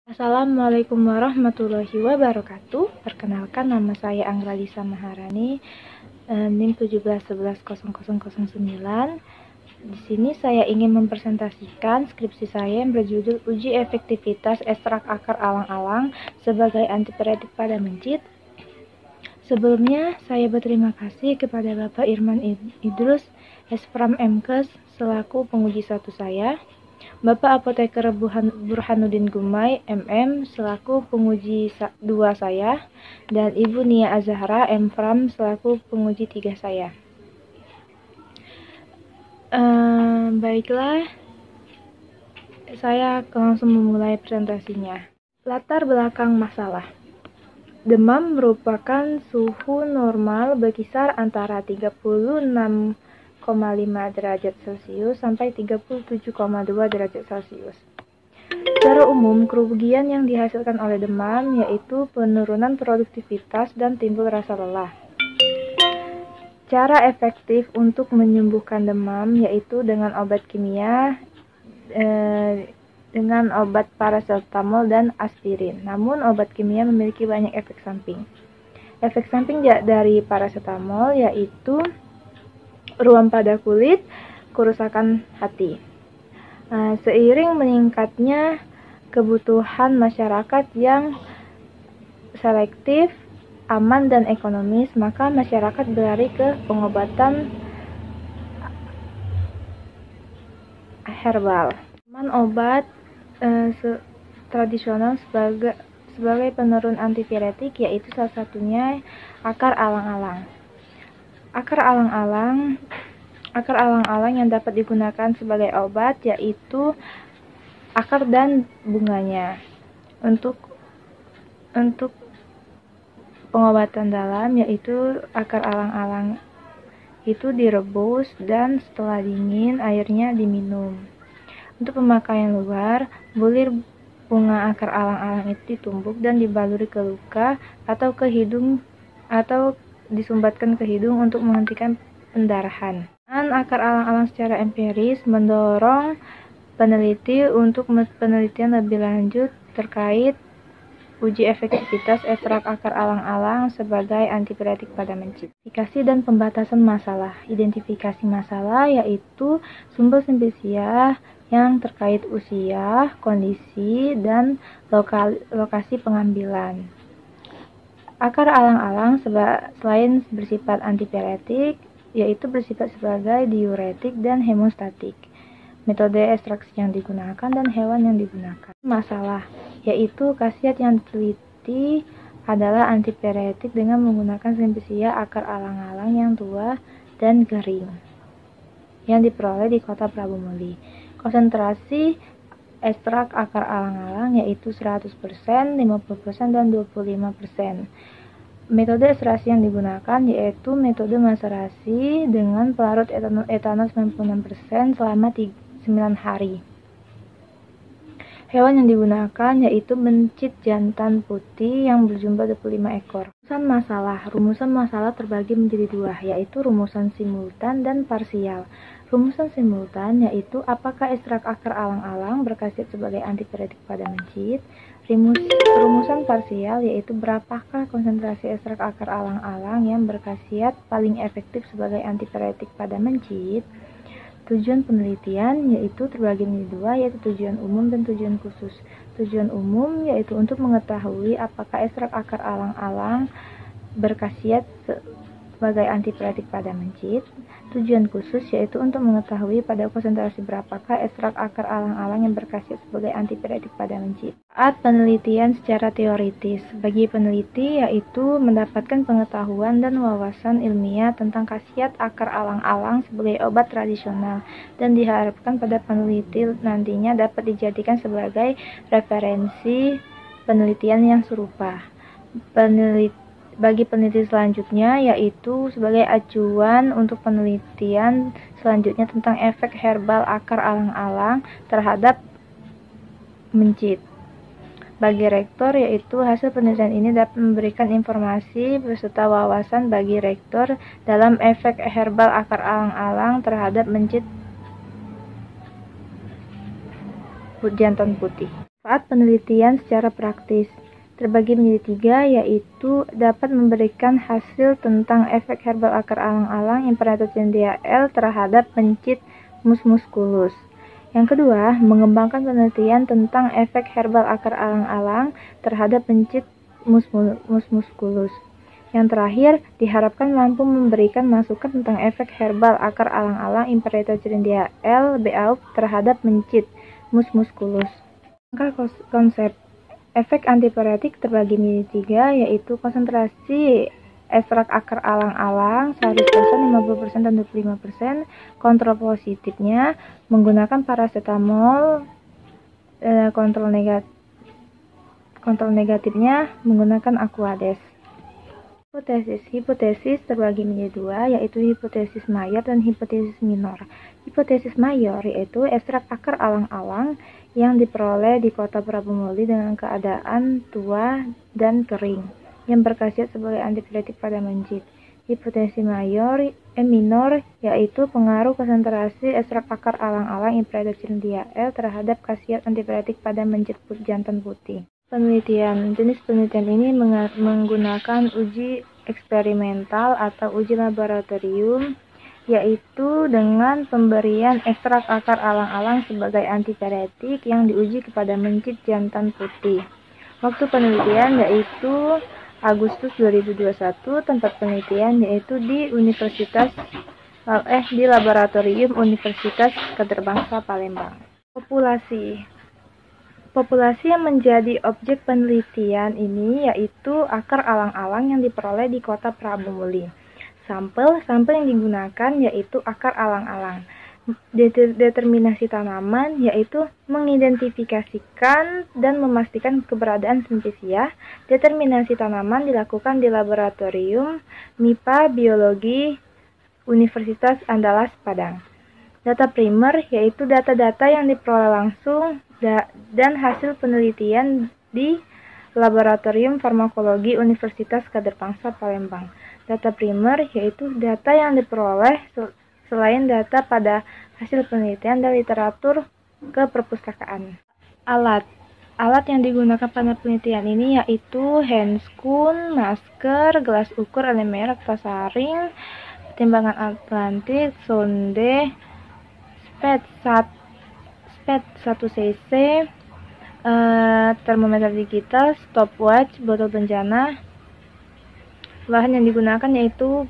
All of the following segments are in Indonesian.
Assalamualaikum warahmatullahi wabarakatuh. Perkenalkan, nama saya Anggralisa Maharani, NIM 17110009. Di sini saya ingin mempresentasikan skripsi saya yang berjudul Uji Efektivitas Ekstrak Akar Alang-alang sebagai Antipiretik pada mencit. Sebelumnya, saya berterima kasih kepada Bapak Irman Idrus, Esfram Mkes, selaku penguji satu saya, Bapak Apoteker Burhanuddin Gumai, MM, selaku penguji 2 saya, dan Ibu Nia Azahra, Mfram, selaku penguji 3 saya. Baiklah, saya langsung memulai presentasinya. Latar belakang masalah. Demam merupakan suhu normal berkisar antara 36,5 derajat Celcius sampai 37,2 derajat Celcius. Secara umum, kerugian yang dihasilkan oleh demam yaitu penurunan produktivitas dan timbul rasa lelah. Cara efektif untuk menyembuhkan demam yaitu dengan obat kimia, dengan obat paracetamol dan aspirin. Namun, obat kimia memiliki banyak efek samping. Efek samping dari paracetamol yaitu ruam pada kulit, kerusakan hati. Seiring meningkatnya kebutuhan masyarakat yang selektif, aman, dan ekonomis, maka masyarakat berlari ke pengobatan herbal. Obat tradisional sebagai penurun antipiretik yaitu salah satunya akar alang-alang. Akar alang-alang yang dapat digunakan sebagai obat yaitu akar dan bunganya. Untuk pengobatan dalam yaitu akar alang-alang itu direbus dan setelah dingin airnya diminum. Untuk pemakaian luar, bulir bunga akar alang-alang itu ditumbuk dan dibaluri ke luka atau ke hidung atau disumbatkan ke hidung untuk menghentikan pendarahan. Dan akar alang-alang secara empiris mendorong peneliti untuk penelitian lebih lanjut terkait uji efektivitas ekstrak akar alang-alang sebagai antipiretik pada mencit. Identifikasi dan pembatasan masalah. Identifikasi masalah yaitu sumber simplisia yang terkait usia, kondisi, dan lokasi pengambilan. Akar alang-alang selain bersifat antipiretik, yaitu bersifat sebagai diuretik dan hemostatik. Metode ekstraksi yang digunakan dan hewan yang digunakan. Masalah, yaitu khasiat yang diteliti adalah antipiretik dengan menggunakan simplisia akar alang-alang yang tua dan kering yang diperoleh di kota Prabu Muli. Konsentrasi ekstrak akar alang-alang yaitu 100%, 50%, dan 25%. Metode ekstraksi yang digunakan yaitu metode maserasi dengan pelarut etanol 96% selama 9 hari. Hewan yang digunakan yaitu mencit jantan putih yang berjumlah 25 ekor. Rumusan masalah terbagi menjadi dua, yaitu rumusan simultan dan parsial. Rumusan simultan yaitu apakah ekstrak akar alang-alang berkhasiat sebagai antipiretik pada mencit. Rumusan parsial yaitu berapakah konsentrasi ekstrak akar alang-alang yang berkhasiat paling efektif sebagai antipiretik pada mencit. Tujuan penelitian yaitu terbagi menjadi dua, yaitu tujuan umum dan tujuan khusus. Tujuan umum yaitu untuk mengetahui apakah ekstrak akar alang-alang berkhasiat sebagai antipiretik pada mencit. Tujuan khusus yaitu untuk mengetahui pada konsentrasi berapakah ekstrak akar alang-alang yang berkhasiat sebagai antipiretik pada mencit. Saat penelitian secara teoritis, bagi peneliti yaitu mendapatkan pengetahuan dan wawasan ilmiah tentang khasiat akar alang-alang sebagai obat tradisional dan diharapkan pada peneliti nantinya dapat dijadikan sebagai referensi penelitian yang serupa. Bagi peneliti selanjutnya yaitu sebagai acuan untuk penelitian selanjutnya tentang efek herbal akar alang-alang terhadap mencit. Bagi rektor yaitu hasil penelitian ini dapat memberikan informasi beserta wawasan bagi rektor dalam efek herbal akar alang-alang terhadap mencit jantan putih. Manfaat penelitian secara praktis terbagi menjadi 3, yaitu dapat memberikan hasil tentang efek herbal akar alang-alang Imperator Cyanida L terhadap pencit mus musculus. Yang kedua, mengembangkan penelitian tentang efek herbal akar alang-alang terhadap pencit mus musculus. Yang terakhir, diharapkan mampu memberikan masukan tentang efek herbal akar alang-alang Imperator Cyanida L BAUF terhadap pencit mus musculus. Konsep efek antipiretik terbagi menjadi 3, yaitu konsentrasi ekstrak akar alang-alang 100%, 50%, dan 25%. Kontrol positifnya menggunakan paracetamol, kontrol negatifnya menggunakan Aquades. Hipotesis terbagi menjadi 2, yaitu hipotesis mayor dan hipotesis minor. Hipotesis mayor yaitu ekstrak akar alang-alang yang diperoleh di kota Prabu Muli dengan keadaan tua dan kering, yang berkhasiat sebagai antipiretik pada mencit. Hipotesis minor yaitu pengaruh konsentrasi ekstrak akar alang-alang Imperator Cyanida L terhadap khasiat antipiretik pada mencit jantan putih. Jenis penelitian ini menggunakan uji eksperimental atau uji laboratorium, yaitu dengan pemberian ekstrak akar alang-alang sebagai antipiretik yang diuji kepada mencit jantan putih. Waktu penelitian yaitu Agustus 2021, tempat penelitian yaitu di Laboratorium Universitas Kaderbangsa Palembang. Populasi yang menjadi objek penelitian ini yaitu akar alang-alang yang diperoleh di kota Prabu Muli. Sampel yang digunakan yaitu akar alang-alang. Determinasi tanaman yaitu mengidentifikasikan dan memastikan keberadaan spesies. Determinasi tanaman dilakukan di Laboratorium MIPA Biologi Universitas Andalas Padang. Data primer yaitu data-data yang diperoleh langsung dan hasil penelitian di Laboratorium Farmakologi Universitas Kaderbangsa Palembang. Data primer yaitu data yang diperoleh selain data pada hasil penelitian dan literatur keperpustakaan. Alat yang digunakan pada penelitian ini yaitu handscoon, masker, gelas ukur merek tasaring, timbangan Atlantik, sonde, spet 1 cc, termometer digital, stopwatch, botol bencana. Bahan yang digunakan yaitu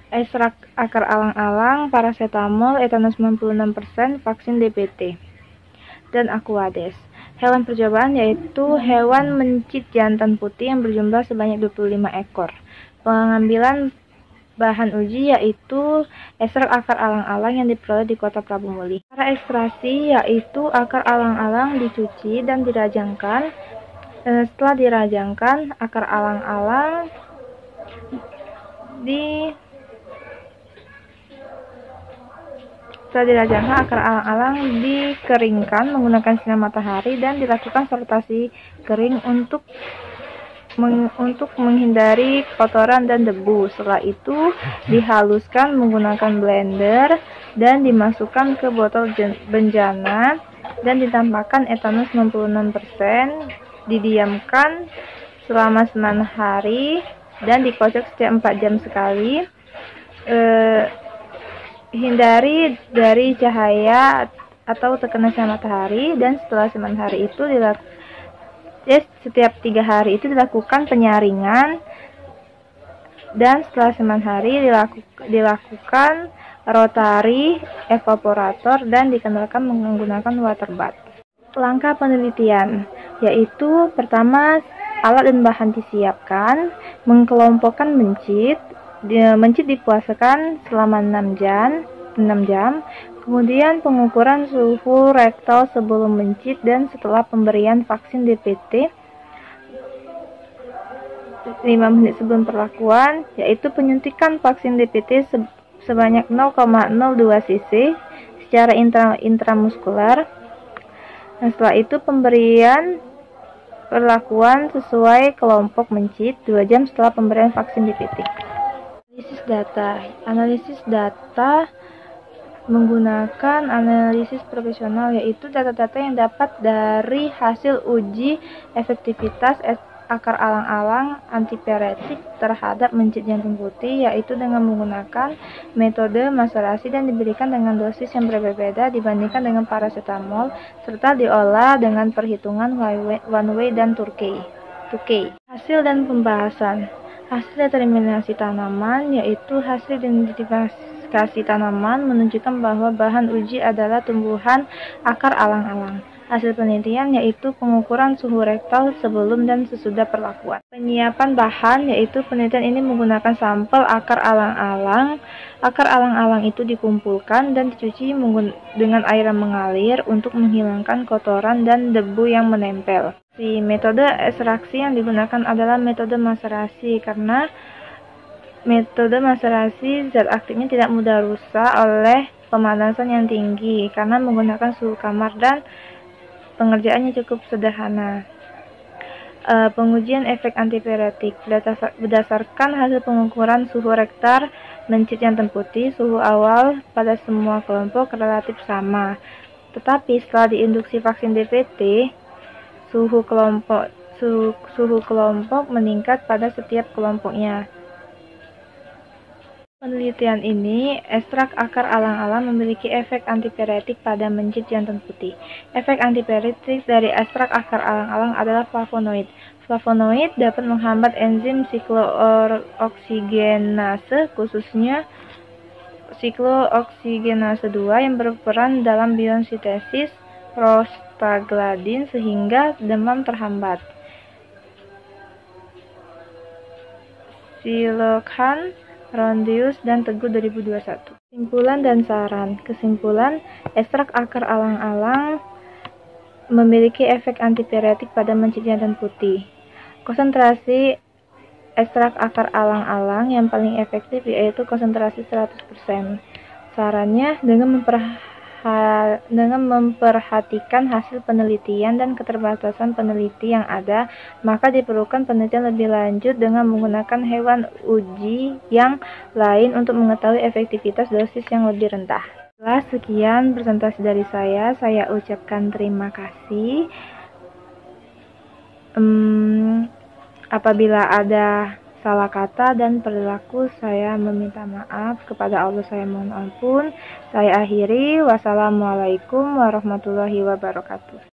ekstrak akar alang-alang, paracetamol, etanol 96%, vaksin DPT, dan Aquades. Hewan percobaan yaitu hewan mencit jantan putih yang berjumlah sebanyak 25 ekor. Pengambilan bahan uji yaitu ekstrak akar alang-alang yang diperoleh di kota Prabu Muli. Cara ekstraksi yaitu akar alang-alang dicuci dan dirajangkan. Setelah dirajangkan, akar alang-alang dikeringkan menggunakan sinar matahari dan dilakukan sortasi kering untuk menghindari kotoran dan debu. Setelah itu dihaluskan menggunakan blender dan dimasukkan ke botol bencana dan ditambahkan etanol 96%, didiamkan selama 9 hari dan dikocok setiap 4 jam sekali. Hindari dari cahaya atau terkena sinar matahari, dan setelah 9 hari itu setiap 3 hari itu dilakukan penyaringan, dan setelah 9 hari dilakukan rotary evaporator dan dikendalikan menggunakan water bath. Langkah penelitian yaitu pertama, alat dan bahan disiapkan, mengelompokkan mencit dipuasakan selama 6 jam, kemudian pengukuran suhu rektal sebelum mencit dan setelah pemberian vaksin DPT 5 menit sebelum perlakuan, yaitu penyuntikan vaksin DPT sebanyak 0,02 cc secara intramuskular. Nah, setelah itu pemberian perlakuan sesuai kelompok mencit 2 jam setelah pemberian vaksin DPT. Analisis data menggunakan analisis profesional, yaitu data-data yang dapat dari hasil uji efektivitas akar alang-alang antipiretik terhadap mencit jantung putih, yaitu dengan menggunakan metode maserasi dan diberikan dengan dosis yang berbeda dibandingkan dengan paracetamol, serta diolah dengan perhitungan one way dan 2K. Hasil dan pembahasan. Hasil determinasi tanaman, yaitu hasil identifikasi tanaman menunjukkan bahwa bahan uji adalah tumbuhan akar alang-alang. Hasil penelitian yaitu pengukuran suhu rektal sebelum dan sesudah perlakuan. Penyiapan bahan, yaitu penelitian ini menggunakan sampel akar alang-alang. Akar alang-alang itu dikumpulkan dan dicuci dengan air yang mengalir untuk menghilangkan kotoran dan debu yang menempel. Metode ekstraksi yang digunakan adalah metode maserasi, karena metode maserasi zat aktifnya tidak mudah rusak oleh pemanasan yang tinggi karena menggunakan suhu kamar dan pengerjaannya cukup sederhana. Pengujian efek antipiretik berdasarkan hasil pengukuran suhu rektal mencit jantung putih, suhu awal pada semua kelompok relatif sama. Tetapi setelah diinduksi vaksin DPT, suhu kelompok meningkat pada setiap kelompoknya. Penelitian ini, ekstrak akar alang-alang memiliki efek antipiretik pada mencit jantung putih. Efek antipiretik dari ekstrak akar alang-alang adalah flavonoid. Flavonoid dapat menghambat enzim siklooksigenase, khususnya siklooksigenase 2 yang berperan dalam biosintesis prostaglandin sehingga demam terhambat. Silakan Rondeus dan Teguh 2021. Kesimpulan dan saran. Kesimpulan, ekstrak akar alang-alang memiliki efek antipiretik pada mencit jantung putih. Konsentrasi ekstrak akar alang-alang yang paling efektif yaitu konsentrasi 100%. Sarannya, dengan memperhatikan hasil penelitian dan keterbatasan peneliti yang ada, maka diperlukan penelitian lebih lanjut dengan menggunakan hewan uji yang lain untuk mengetahui efektivitas dosis yang lebih rendah. Sekian presentasi dari saya ucapkan terima kasih. Apabila ada salah kata dan perilaku, saya meminta maaf. Kepada Allah saya mohon ampun. Saya akhiri. Wassalamualaikum warahmatullahi wabarakatuh.